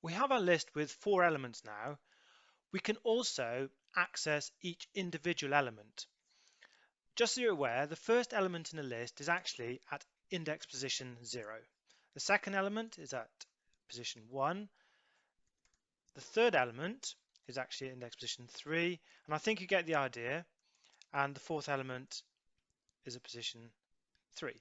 We have our list with 4 elements now. We can also access each individual element. Just so you're aware, the first element in a list is actually at index position 0. The second element is at position 1. The third element is actually at index position 3, and I think you get the idea. And the fourth element is at position 3.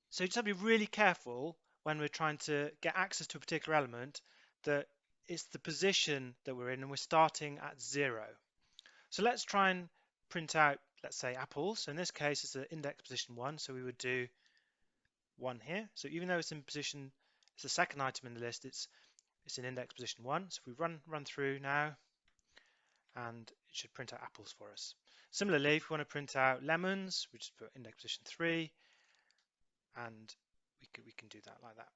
So you just have to be really careful when we're trying to get access to a particular element that it's the position that we're in and we're starting at 0. So let's try and print out, let's say, apples. So in this case, it's at index position 1, so we would do 1 here. So even though it's in position, it's the second item in the list, it's in index position 1. So if we run through now, and it should print out apples for us. Similarly, if we want to print out lemons, we just put index position 3, and we can do that like that.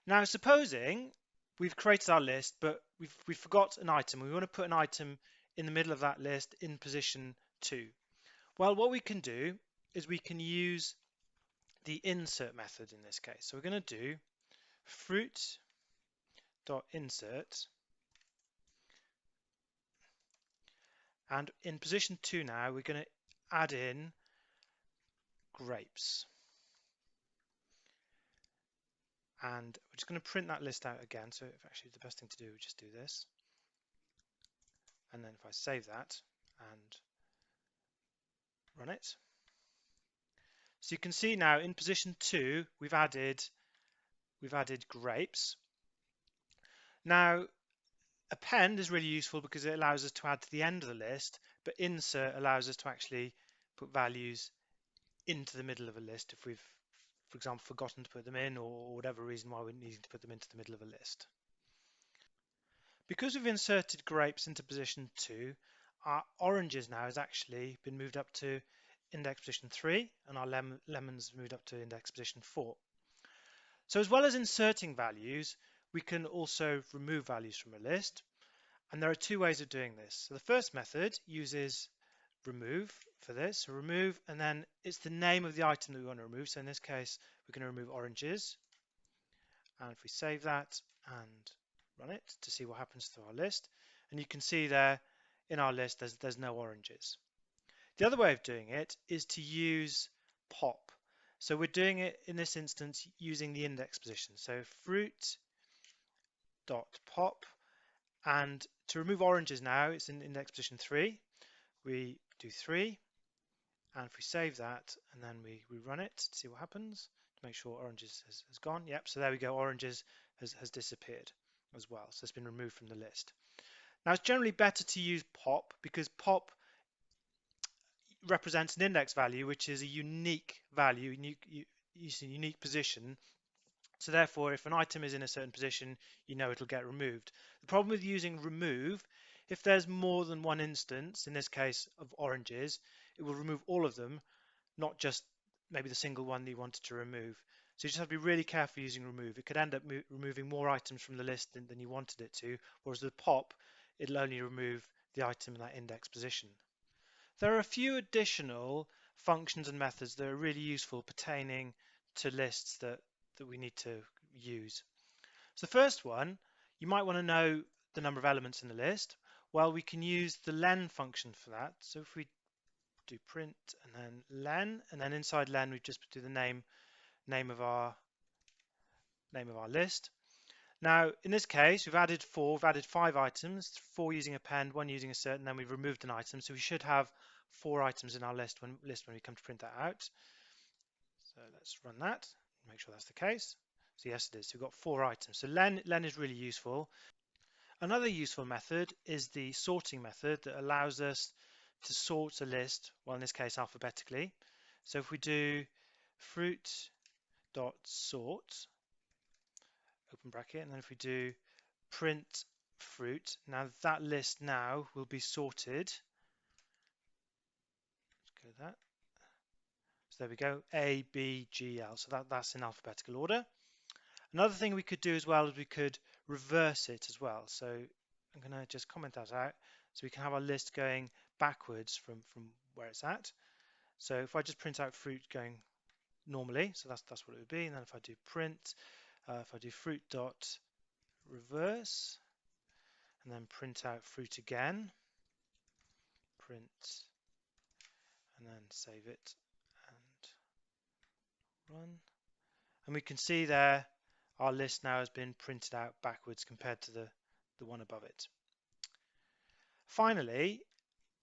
Now, supposing we've created our list, but we've forgot an item. We want to put an item in the middle of that list in position 2. Well, what we can do is we can use the insert method in this case. So we're going to do fruit.insert, and in position 2 now we're going to add in grapes. And we're just going to print that list out again. So if actually the best thing to do is just do this. And then if I save that and run it. So you can see now in position 2 we've added grapes. Now append is really useful because it allows us to add to the end of the list, but insert allows us to actually put values into the middle of a list if we've, for example, forgotten to put them in, or whatever reason why we're needing to put them into the middle of a list. Because we've inserted grapes into position 2, our oranges now has actually been moved up to index position 3, and our lemons moved up to index position 4. So as well as inserting values, we can also remove values from a list, and there are 2 ways of doing this. So the first method uses remove for this. So remove, and then it's the name of the item that we want to remove. So in this case, we're going to remove oranges. And if we save that and run it to see what happens to our list, and you can see there in our list there's no oranges. The other way of doing it is to use pop. So we're doing it in this instance using the index position. So fruit dot pop, and to remove oranges now it's in index position 3. We do 3, and if we save that and then we run it to see what happens, to make sure oranges has gone. Yep, so there we go, oranges has disappeared as well, so it's been removed from the list. Now it's generally better to use pop because pop represents an index value, which is a unique value, unique position. So therefore, if an item is in a certain position, you know it'll get removed. The problem with using remove, if there's more than one instance, in this case of oranges, it will remove all of them, not just maybe the single one that you wanted to remove. So you just have to be really careful using remove. It could end up removing more items from the list than you wanted it to, whereas with pop, it'll only remove the item in that index position. There are a few additional functions and methods that are really useful pertaining to lists that we need to use. So the first one, you might want to know the number of elements in the list. Well, we can use the len function for that. So if we do print and then len, and then inside len we just do the name of our list. Now in this case we've added 5 items, 4 using append, 1 using assert, and then we've removed an item, so we should have 4 items in our list when we come to print that out. So let's run that, make sure that's the case. So yes, it is. So we've got 4 items. So len is really useful. Another useful method is the sorting method that allows us to sort a list, well in this case alphabetically. So if we do fruit dot sort, open bracket, and then if we do print fruit, now that list now will be sorted. Let's go to that. So there we go, A, B, G, L. So that's in alphabetical order. Another thing we could do as well is we could reverse it as well. So I'm going to just comment that out. So we can have our list going backwards from where it's at. So if I just print out fruit going normally, so that's what it would be. And then if I do print, if I do fruit dot reverse, and then print out fruit again, print, and then save it and run. And we can see there our list now has been printed out backwards compared to the one above it. Finally,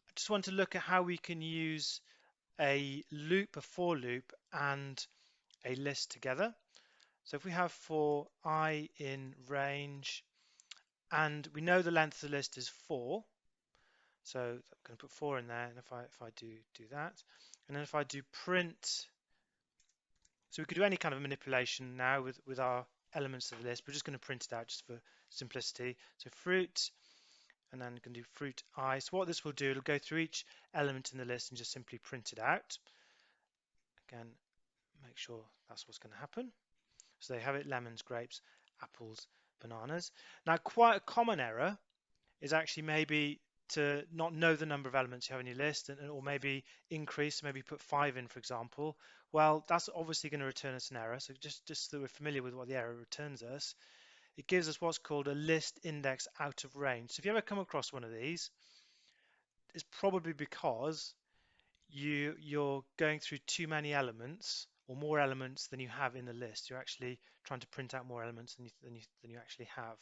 I just want to look at how we can use a loop, a for loop, and a list together. So if we have for I in range, and we know the length of the list is 4, so I'm going to put 4 in there, and if I do that, and then if I do print, so we could do any kind of manipulation now with our elements of the list. We're just going to print it out just for simplicity. So fruit, and then going to do fruit I. So what this will do, it'll go through each element in the list and just simply print it out. Again, make sure that's what's going to happen. So they have it: lemons, grapes, apples, bananas. Now, quite a common error is actually maybe to not know the number of elements you have in your list, or maybe increase, maybe put 5 in, for example. Well, that's obviously going to return us an error. So just so we're familiar with what the error returns us, it gives us what's called a list index out of range. So if you ever come across one of these, it's probably because you're going through too many elements or more elements than you have in the list. You're actually trying to print out more elements than you actually have.